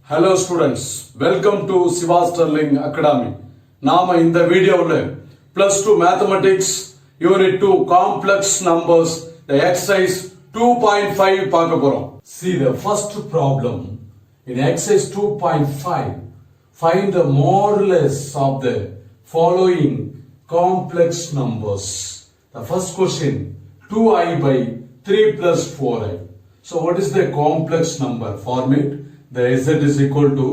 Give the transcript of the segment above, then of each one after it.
Hello students, welcome to Sivakumar Academy. நாம இந்த வீடியோல plus 2 mathematics unit 2 complex numbers the exercise 2.5 பார்க்க போறோம். See the first problem in exercise 2.5. Find the modulus of the following complex numbers. The first question 2i by 3 plus 4i. So what is the complex number format? The z is equal to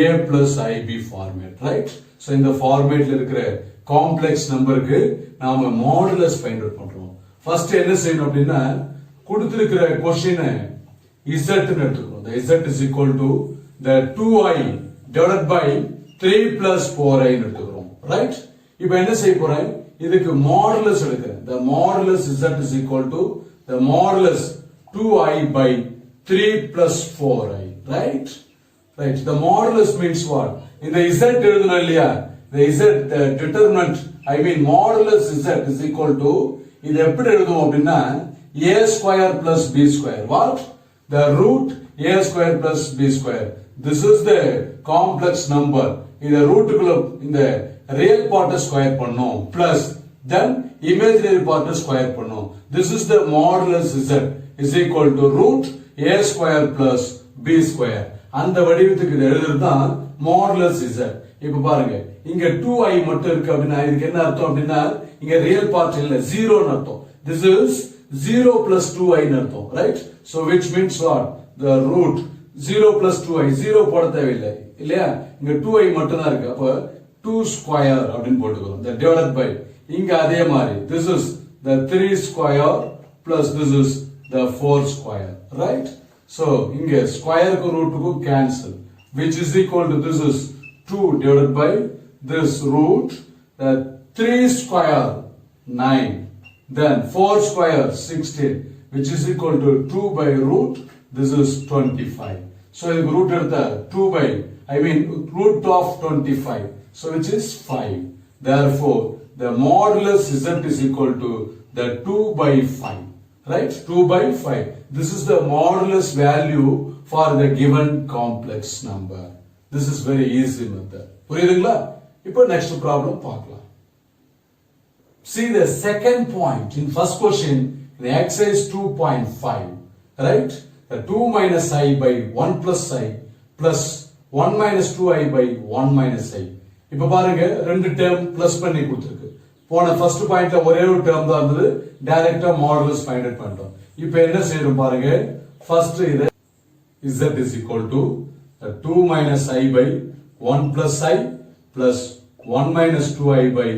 a plus ib format, right? So in the format இருக்கிற complex number க்கு நாம modulus find out பண்றோம். First என்ன செய்யணும் அப்படின்னா கொடுத்திருக்கிற question z ன்னு எடுத்துக்கணும். The z is equal to the 2i divided by 3 plus 4i ன்னு எடுத்துக்கிறோம், right? இப்போ என்ன செய்ய போறேன்? இதுக்கு modulus எடுக்கிறேன். The modulus z is equal to the modulus 2i by 3 plus 4i. Right? The modulus means what? In the z எழுதணும் இல்லையா? The z, the determinant, I mean modulus z is equal to, இது எப்படி எழுதுவோம் அப்படின்னா a square plus b square. What? The root a square plus b square. This is the complex number. இந்த ரூட்டுக்குள்ள இந்த real part square பண்ணோம் plus then imaginary part square பண்ணோம். This is the modulus z is equal to root a square plus b square. அந்த வடிவத்துக்கு இது எழுதுறதுதான் modulus z. இப்ப பாருங்க இங்க 2i மட்டும் இருக்கு அப்படின்னா இதுக்கு என்ன அர்த்தம் அப்படின்னா இங்க ரியல் பார்ட் இல்ல, 0 ன்னு அர்த்தம். This is 0 plus 2i ன்னு அர்த்தம், right? So which means what? The root 0 plus 2i, 0 போட தேவையில்லை இல்லையா? இங்க 2i மட்டும் தான் இருக்கு. அப்ப 2 square அப்படின்னு போட்டுக்கிறோம். The divided by இங்க அதே மாதிரி this is the 3 square plus this is the 4 square, right? So இங்க square க்கு root க்கு cancel, which is equal to this is 2 divided by this root, the 3 square 9, then 4 square 16, which is equal to 2 by root, this is 25. So இதுக்கு root எடுத்தா 2 by, I mean root of 25, so which is 5. Therefore the modulus z is equal to the 2 by 5. Right? 2 by 5. This is the modulus value for the given complex number. This is very easy method. புரியுதுங்களா? இப்போ next problem பார்க்கலாம். See the second point in first question in exercise 2.5. Right? The 2 minus I by 1 plus I plus 1 minus 2i by 1 minus I. இப்போ பாருங்க ரெண்டு term plus பண்ணி கொடுத்திருக்கு. போன first பாயிண்ட்ல ஒரே ஒரு டேர்ம் தான் இருந்தது, டைரக்டா மாடுலஸ் ஃபைண்ட் அவுட் பண்ணிட்டோம். இப்போ என்ன செய்யறோம் பாருங்க, ஃபர்ஸ்ட் இது z is equal to 2 minus i by 1 plus i plus 1 minus 2i by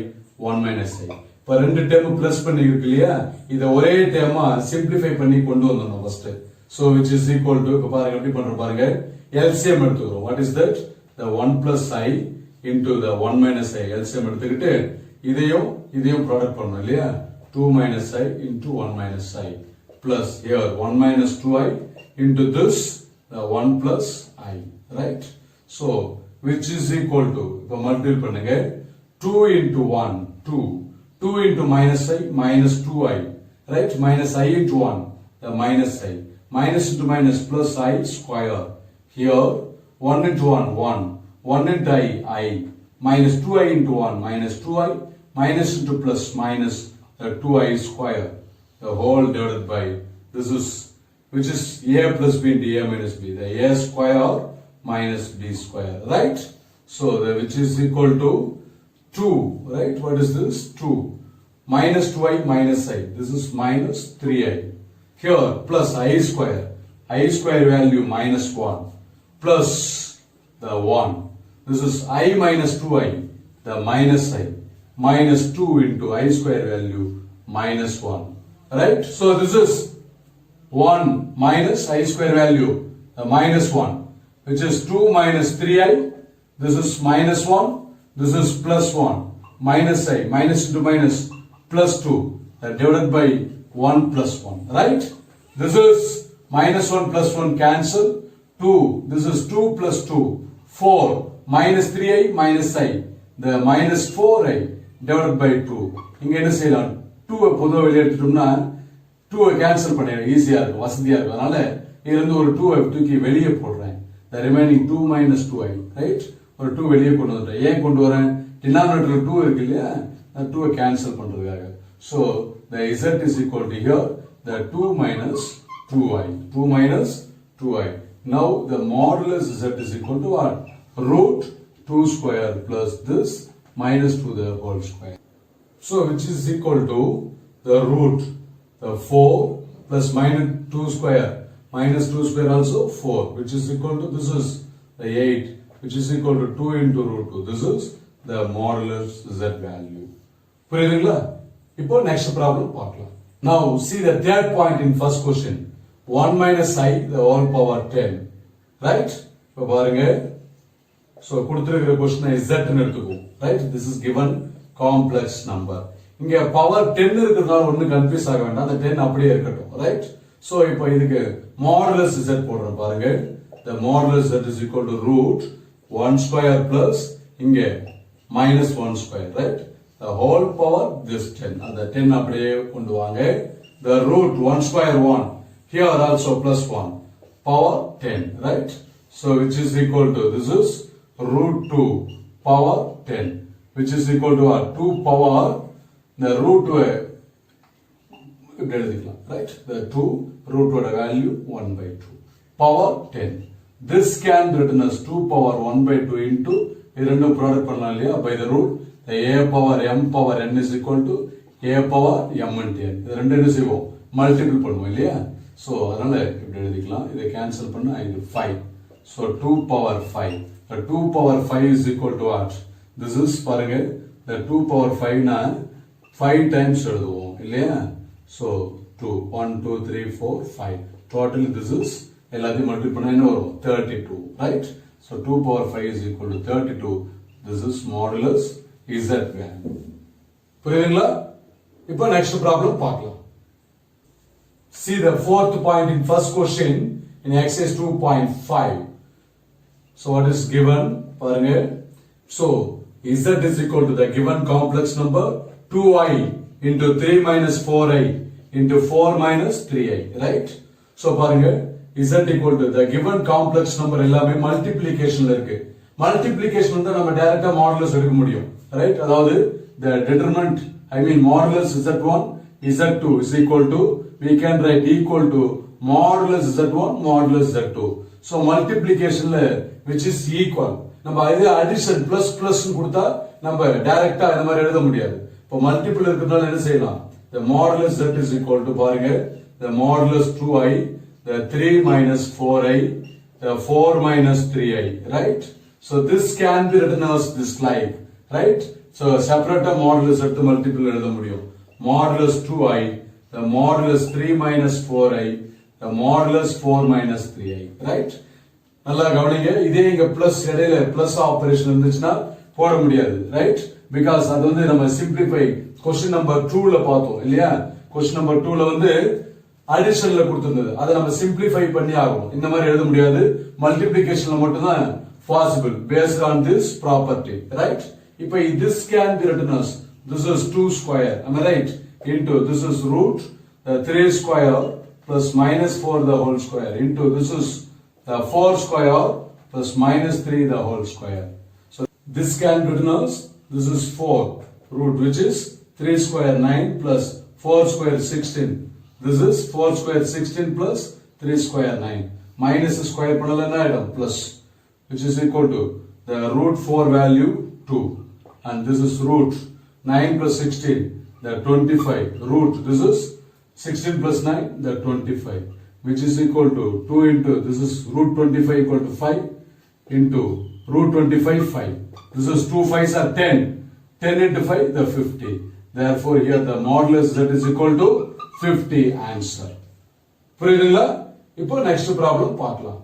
1 minus i. இப்போ ரெண்டு டேர்ம் பிளஸ் பண்ணி இருக்கு இல்லையா, இத ஒரே டேர்மா சிம்பிளிஃபை பண்ணி கொண்டு வந்தோம் first. So which is equal to, இப்போ பாருங்க எப்படி பண்றோம் பாருங்க, LCM எடுத்துக்கிறோம். What is that? The 1 plus i into the 1 minus i. LCM எடுத்துக்கிட்டு இதையும் ப்ராடக்ட் பண்ணணும் இல்லையா, 2 minus i into 1 minus i plus here 1 minus 2i into this the 1 plus i, right? So which is equal to, இப்போ multiply பண்ணுங்க, 2 into 1 2 into minus i minus 2i, right? Minus i into 1 the minus i, minus into minus plus i square. Here 1 into 1 into i minus 2i into 1 minus 2i minus into plus minus 2i square, the whole divided by this is, which is a plus b into a minus b, the a square minus b square, right? So the which is equal to 2, right? What is this? 2 minus 2i minus i, this is minus 3i. Here plus i square value minus 1 plus the 1, this is i minus 2i, the minus i minus 2 into i square value minus 1, right? So this is 1 minus i square value minus 1, which is 2 minus 3i, this is minus 1, this is plus 1, minus i, minus into minus plus 2, divided by 1 plus 1, right? This is minus 1 plus 1 cancel, 2, this is 2 plus 2, 4, minus 3i minus i, the minus 4i divided by 2. இங்க என்ன செய்யலாம், 2 பொதுவா வெளிய எடுத்துட்டோம்னா 2 cancel பண்ணிடலாம், ஈஸியா இருக்கும், வசதியா இருக்கும். அதனால இதுல இருந்து ஒரு 2 தூக்கி வெளியே போடுறேன். the remaining 2 minus 2i, right? Or 2 வெளியே கொண்டு வந்துட்டேன். ஏன் கொண்டு வரேன்? denominator 2 இருக்கு இல்லையா? 2 cancel பண்றதுக்காக. So the z is equal to here the 2 minus 2i. 2 minus 2i. Now the modulus z is equal to what? Root 2 square plus this minus 2 the whole square. So which is equal to the root the 4 plus minus 2 square. Minus 2 square also 4, which is equal to, this is the 8, which is equal to 2 into root 2. This is the modulus z value. புரியுதுங்களா? இப்போ next problem பார்க்கலாம். Now see the third point in first question. 1 minus I the whole power 10. Right? இப்போ பாருங்க. So கொடுத்திருக்கிற question z ன்னு எடுத்துக்குவோம். Right? This is given complex number. இங்க power 10 இருக்கிறதால ஒண்ணு கன்ஃபியூஸ் ஆக வேண்டாம். அந்த 10 அப்படியே இருக்கட்டும். Right? So இப்போ இதுக்கு modulus z போடுறோம் பாருங்க. The modulus z is equal to root 1 square plus இங்க minus 1 square, right? The whole power this 10. அந்த 10 அப்படியே கொண்டு வாங்க. The root 1 square 1. Here also plus 1. Power 10, right? So which is equal to, this is root 2 power 10. Which is equal to what? 2 power, the root இப்படி எழுதிக்கலாம், right? The 2 root ஓட value 1 by 2 power 10. This can be written as 2 power 1 by 2 into இது ரெண்டும் product பண்ணலாம் இல்லையா? By the root the a power m power n is equal to a power m into n. இது ரெண்டு என்ன செய்வோம்? Multiple பண்ணுவோம் இல்லையா? So அதனால இப்படி எழுதிக்கலாம். இதை கேன்சல் பண்ணா இது 5. So 2 power 5. The 2 power 5 is equal to what? This is பாருங்க, the 2 power 5 னா 5 times எழுதுவோம் இல்லையா? So 2, 1, 2, 3, 4, 5. Totally this is, எல்லாத்தையும் multiply பண்ணா என்ன வரும்? 32, right? So 2 power 5 is equal to 32. This is modulus z value. புரியுதுங்களா? இப்போ next problem பார்க்கலாம். See the fourth point in first question in exercise 2.5. So what is given? பாருங்க. So z is equal to the given complex number 2i into 3 minus 4i into 4 minus 3i, right? So பாருங்க, z equal to the given complex number எல்லாமே multiplicationல இருக்கு. Multiplication வந்து நம்ம டைரக்டா modulus எடுக்க முடியும், right? அதாவது the determinant, I mean modulus z1 z2 is equal to, we can write equal to modulus z1 modulus z2. So multiplicationல which is equal, நம்ம இதே addition plus plus னு கொடுத்தா நம்ம டைரக்டா இந்த மாதிரி எழுத முடியாது. இப்போ மல்டிபிள் இருக்கிறதுனால என்ன செய்யலாம்? The modulus z is equal to பாருங்க, the modulus 2i, the 3 minus 4i, the 4 minus 3i, right? So this can be written as this like, right? So separate modulus எடுத்து multiple எழுத முடியும். Modulus 2i, the modulus 3 minus 4i, the modulus 4 minus 3i, right? நல்லா கவனிங்க. இதே இங்க plus இடையில plus operation இருந்துச்சுன்னா போட முடியாது, right? Because அது வந்து நம்ம simplify question number 2ல பார்த்தோம் இல்லையா? question number 2ல வந்து additionல கொடுத்திருந்தது. அதை நம்ம simplify பண்ணி ஆகும். இந்த மாதிரி எழுத முடியாது. multiplicationல மட்டும் தான் possible based on this property, right? இப்போ this can be written as, this is 2 square, am I right? Into this is root the 3 square plus minus 4 the whole square into this is the 4 square plus minus 3 the whole square. So this can be written as, this is 4 root which is 3 square 9 plus 4 square 16. This is 4 square 16 plus 3 square 9. Minus square பண்ணல என்ன ஆயிடும்? Plus, which is equal to the root 4 value 2. And this is root 9 plus 16, the 25. Root, this is 16 plus 9, the 25. Which is equal to 2 into, this is root 25 equal to 5 into root 25, 5. This is 2 5s are 10. 10 into 5, the 50. Therefore, here the modulus z is equal to 50 answer. புரியுதுங்களா? இப்போ next problem பார்க்கலாம்.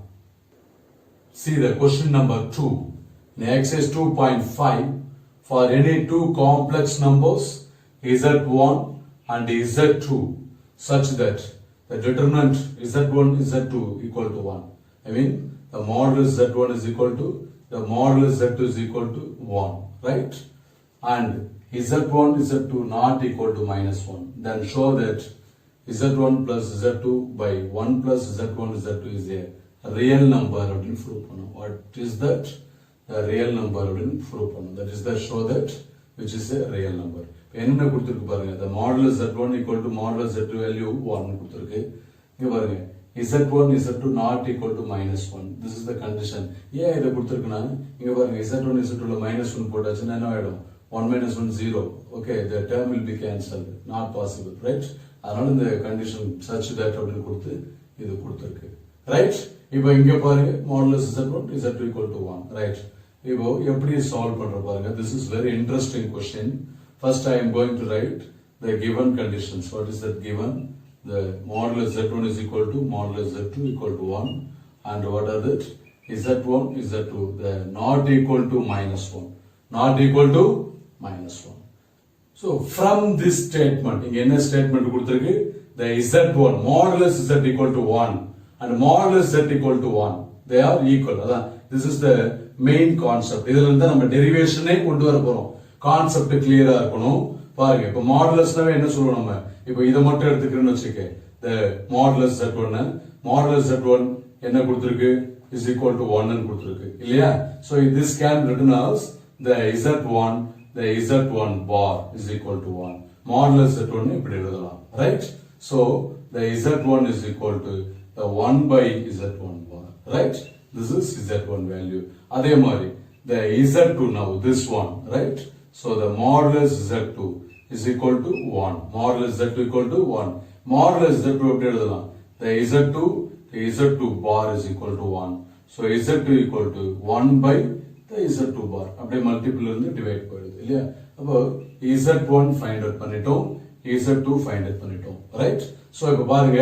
See the question number 2. In exercise 2.5, for any two complex numbers z1 and z2 such that the determinant z1 z2 equal to 1. I mean the modulus z1 is equal to, the modulus z2 is equal to 1, right? And z1 z2 not equal to minus 1. Then show that z1 plus z2 by 1 plus z1 z2 is there. real number அப்படின்னு prove பண்ணும். What is that? The real number அப்படின்னு prove பண்ணும். That is the show that which is a real number. என்ன கொடுத்திருக்கு பாருங்க. The modulus z1 equal to modulus z2 value 1 கொடுத்திருக்கு. இங்க பாருங்க. z1 z2 not equal to minus 1. This is the condition. ஏன் இதை கொடுத்திருக்குன்னா இங்க பாருங்க z1 z2 ல minus 1 போட்டாச்சுன்னா என்ன ஆயிடும்? 1 minus 1 0. Okay, the term will be cancelled. Not possible, right? அதனால இந்த condition such that அப்படின்னு கொடுத்து இது கொடுத்திருக்கு. Right? இப்போ இங்க பாருங்க modulus z1 z2 equal to 1. Right? இப்போ எப்படி solve பண்ற பாருங்க. This is very interesting question. First I am going to write the given conditions. What is that given? The modulus z1 is equal to modulus z2 equal to 1. And what are that? z1 z2 the not equal to minus 1. Not equal to minus 1. So from this statement, இங்க என்ன statement கொடுத்திருக்கு? The z1 modulus z equal to 1 and modulus z equal to 1. They are equal. அதான் this is the main concept. இதுல இருந்து நம்ம டெரிவேஷனே கொண்டு வர போறோம். கான்செப்ட் கிளியரா இருக்கணும். பாருங்க இப்போ மாடுலஸ்னாவே என்ன சொல்றோம் நம்ம? இப்போ இத மட்டும் எடுத்துக்கிறேன்னு வெச்சுக்க. The modulus z1 modulus z1 என்ன கொடுத்திருக்கு? is equal to 1 ன்னு கொடுத்திருக்கு. இல்லையா? So this can written as the z1 the z1 bar is equal to 1. Modulus z1 இப்படி எழுதலாம். Right? So the z1 is equal to the 1 by z1 bar. Right? This is z1 value. அதே மாதிரி the z2 now this one. Right? So the modulus z2 is equal to 1. Modulus z2 equal to 1. Modulus z2 எப்படி எழுதலாம்? The z2 bar is equal to 1. So z2 equal to 1 by the z2 bar. அப்படியே multiple இருந்து divide போயிடுது இல்லையா? அப்போ z1 find out பண்ணிட்டோம், z2 find out பண்ணிட்டோம். Right? So இப்போ பாருங்க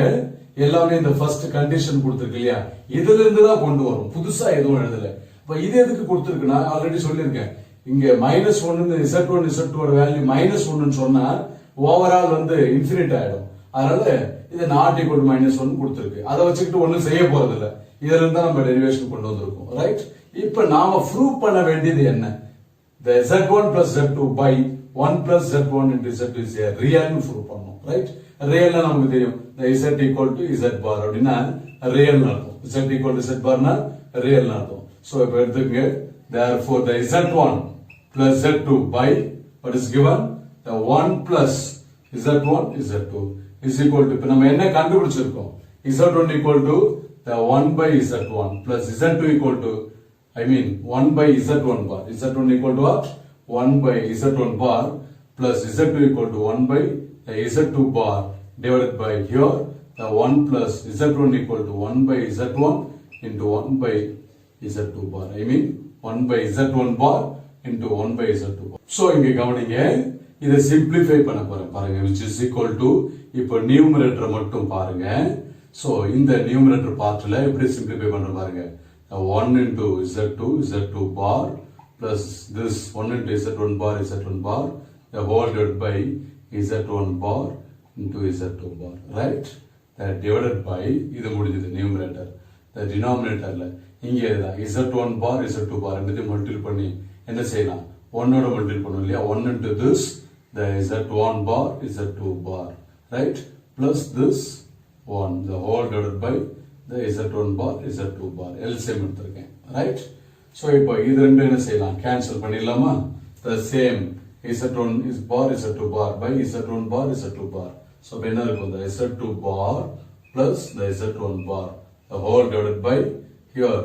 எல்லாமே இந்த ஃபர்ஸ்ட் கண்டிஷன் கொடுத்திருக்கு இல்லையா? இதுல இருந்து தான் கொண்டு வரும். புதுசா எதுவும் எழுதல. இப்போ இது எதுக்கு கொடுத்திருக்குன்னா ஆல்ரெடி சொல்லியிருக்கேன். இங்க -1 z1 z2 ஓட வேல்யூ -1 ன்னு சொன்னா ஓவரால் வந்து இன்ஃபினிட் ஆயிடும். அதனால இது நாட் ஈக்குவல் டு -1 கொடுத்திருக்கு. அதை வச்சுக்கிட்டு ஒண்ணும் செய்ய போறது இல்ல. இதுல இருந்து நம்ம டெரிவேஷன் கொண்டு வந்திருக்கோம். ரைட்? இப்ப நாம ப்ரூவ் பண்ண வேண்டியது என்ன? The z1 plus z2 by 1 plus z1 into z2 is a real னு ப்ரூவ் பண்ணனும். ரைட்? ரியல்னா நமக்கு தெரியும். The z equal to z bar அப்படினா ரியல் அர்த்தம். z equal to z bar னா ரியல் அர்த்தம். சோ இப்போ எடுத்துக்கங்க. Therefore the z1 plus z2 by what is given? The 1 plus z1 z2 is equal to இப்ப நம்ம என்ன கண்டுபிடிச்சிருக்கோம்? z1 equal to the 1 by z1 plus z2 equal to 1 by z1 bar. z1 equal to what? 1 by z1 bar plus z2 equal to 1 by the z2 bar divided by here the 1 plus z1 equal to 1 by z1 into 1 by z2 bar. 1 by z1 bar into 1 by z2 bar. So இங்க கவனிங்க, இதை simplify பண்ண போறேன் பாருங்க, which is equal to இப்போ numerator மட்டும் பாருங்க. So இந்த numerator partல எப்படி simplify பண்ற பாருங்க. 1 into z2 bar plus this 1 into z1 bar the whole divided by z1 bar into z2 bar. Right? That divided by இது முடிஞ்சது numerator. The denominatorல இங்க இதுதான் z1 bar z2 bar ரெண்டுத்தையும் மல்டிபிள் பண்ணி என்ன செய்யலாம்? 1 ஓட மல்டிபிள் பண்ணனும் இல்லையா? 1 into this the z1 bar z2 bar. Right? Plus this 1 the whole divided by the z1 bar z2 bar. LCM எடுத்துர்க்கேன். Right? So இப்போ இது ரெண்டும் என்ன செய்யலாம்? கேன்சல் பண்ணிடலாமா? The same z1 is bar z2 bar by z1 bar z2 bar. So என்ன இருக்கும்? The z2 bar plus the z1 bar the whole divided by here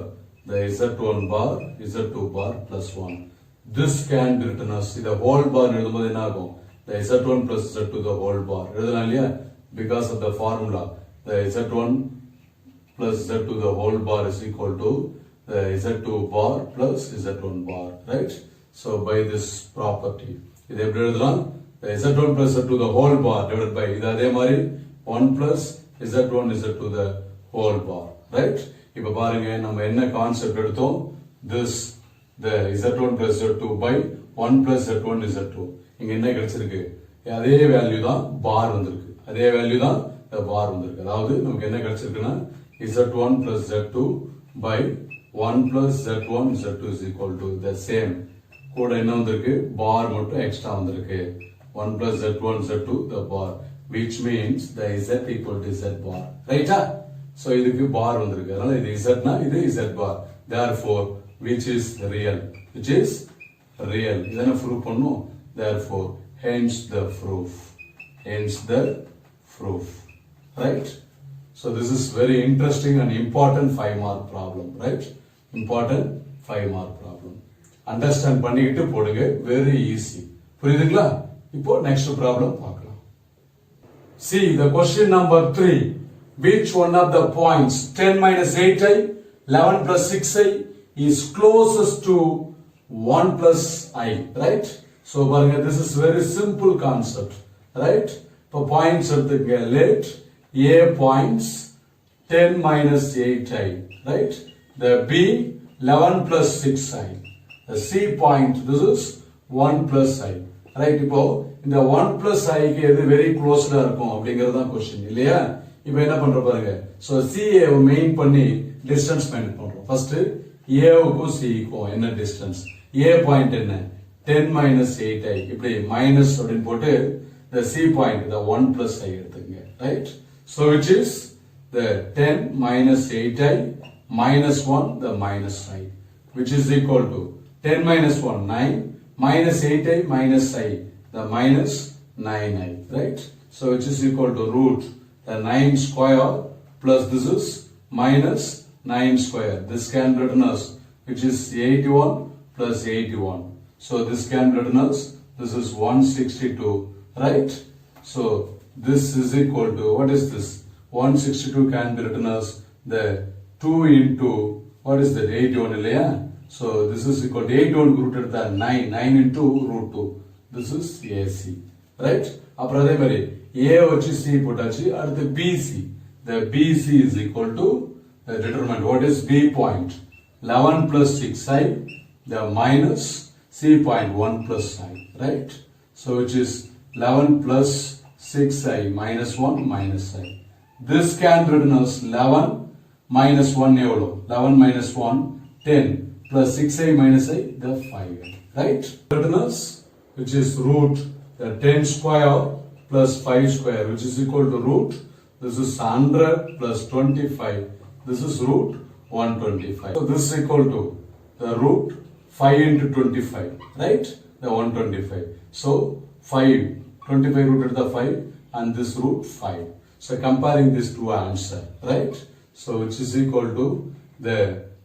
the z1 bar z2 bar plus 1. This can be written as the whole bar எழுதும்போது என்ன ஆகும்? The z1 plus z2 the whole bar எழுதலாம் இல்லையா? Because of the formula the z1 plus z2 the whole bar is equal to the z2 bar plus z1 bar. Right? So by this property இது எப்படி எழுதலாம்? The z1 plus z2 the whole bar divided by இது அதே மாதிரி 1 plus z1 z2 the whole bar. Right? இப்ப பாருங்க நம்ம என்ன கான்செப்ட் எடுத்தோம்? This the z1 plus z2 by 1 plus z1 z2 இங்க என்ன கிடைச்சிருக்கு? அதே வேல்யூ தான் பார் வந்திருக்கு. அதே வேல்யூ தான் பார் வந்திருக்கு. அதாவது நமக்கு என்ன கிடைச்சிருக்குன்னா z1 plus z2 by 1 plus z1 z2 is equal to the same. கூட என்ன வந்திருக்கு? பார் மட்டும் எக்ஸ்ட்ரா வந்திருக்கு. 1 plus z1 z2 the bar which means the z equal to z bar. ரைட்டா? So இதுக்கு bar வந்திருக்கு. அதனால இது z னா இது z bar. Therefore which is real? Which is real. இதனை prove பண்ணும். Therefore hence the proof. Hence the proof. Right? So this is very interesting and important 5-mark problem. Right? Important 5-mark problem. Understand பண்ணிக்கிட்டு போடுங்க. Very easy. புரியுதுங்களா? இப்போ next problem பார்க்கலாம். See the question number 3. Which one of the points 10 minus 8i, 11 plus 6i is closest to 1 plus I, right? So this is very simple concept, right? For points எடுத்துங்க, let A points 10 minus 8i, right? The B 11 plus 6i. The C point, this is 1 plus I. Right? இப்போ இந்த 1 plus I க்கு எது very close இருக்கும் அப்படிங்கறது தான் question இல்லையா? இப்போ என்ன பண்ற பாருங்க. So CA வை மெயின் பண்ணி டிஸ்டன்ஸ் ஃபைண்ட் பண்றோம். ஃபர்ஸ்ட் A வுக்கும் C க்கும் என்ன டிஸ்டன்ஸ்? A பாயிண்ட் என்ன? 10 minus 8i. இப்படி மைனஸ் அப்படினு போட்டு the C point the 1 plus I எடுத்துங்க. Right? So which is the 10 minus 8i minus 1 the minus I, which is equal to 10 minus 1 9 minus 8i minus I, the minus 9i, right? So which is equal to root the 9 square plus this is minus 9 square. This can be written as which is 81 plus 81. So this can be written as this is 162, right? So this is equal to what is this? 162 can be written as the 2 into what is that? 81 இல்லையா? So this is equal to 81 rooted the 9 into root 2. This is AC, right? அப்புறம் அதே மாதிரி A வச்சு C போட்டாச்சு. அடுத்து BC. The BC is equal to the determinant. What is B point? 11 plus 6i, the minus C point 1 plus I, right? So which is 11 plus 6i minus 1 minus I. This can be written as 11 minus 1 எவ்வளோ? 11 minus 1 10 plus 6i minus I, the 5i, right? Written as which is root the 10 square plus 5 square, which is equal to root this is 100 plus 25, this is root 125. So this is equal to the root 5 into 25, right? The 125. So 5 25 rooted the 5 and this root 5. So comparing these two answer, right? So which is equal to the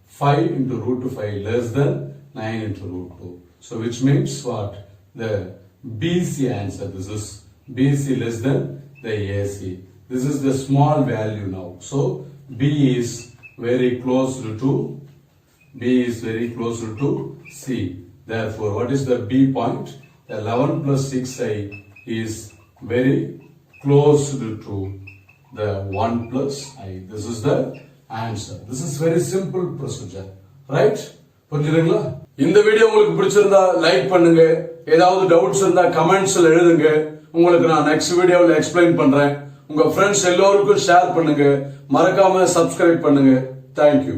5 into root 5 less than 9 into root 2. So which means what? The BC answer. This is BC less than the AC. This is the small value now. So B is very close to C. Therefore, what is the B point? The 11 plus 6i is very close to the 1 plus I. This is the answer. This is very simple procedure, right? புரிஞ்சுதுங்களா? இந்த video உங்களுக்கு பிடிச்சிருந்தா like பண்ணுங்க. ஏதாவது doubts இருந்தா கமெண்ட்ஸ்ல எழுதுங்க. உங்களுக்கு நான் நெக்ஸ்ட் வீடியோவில் எக்ஸ்பிளைன் பண்றேன். உங்க ஃப்ரெண்ட்ஸ் எல்லாருக்கும் ஷேர் பண்ணுங்க. மறக்காம சப்ஸ்கிரைப் பண்ணுங்க. Thank you.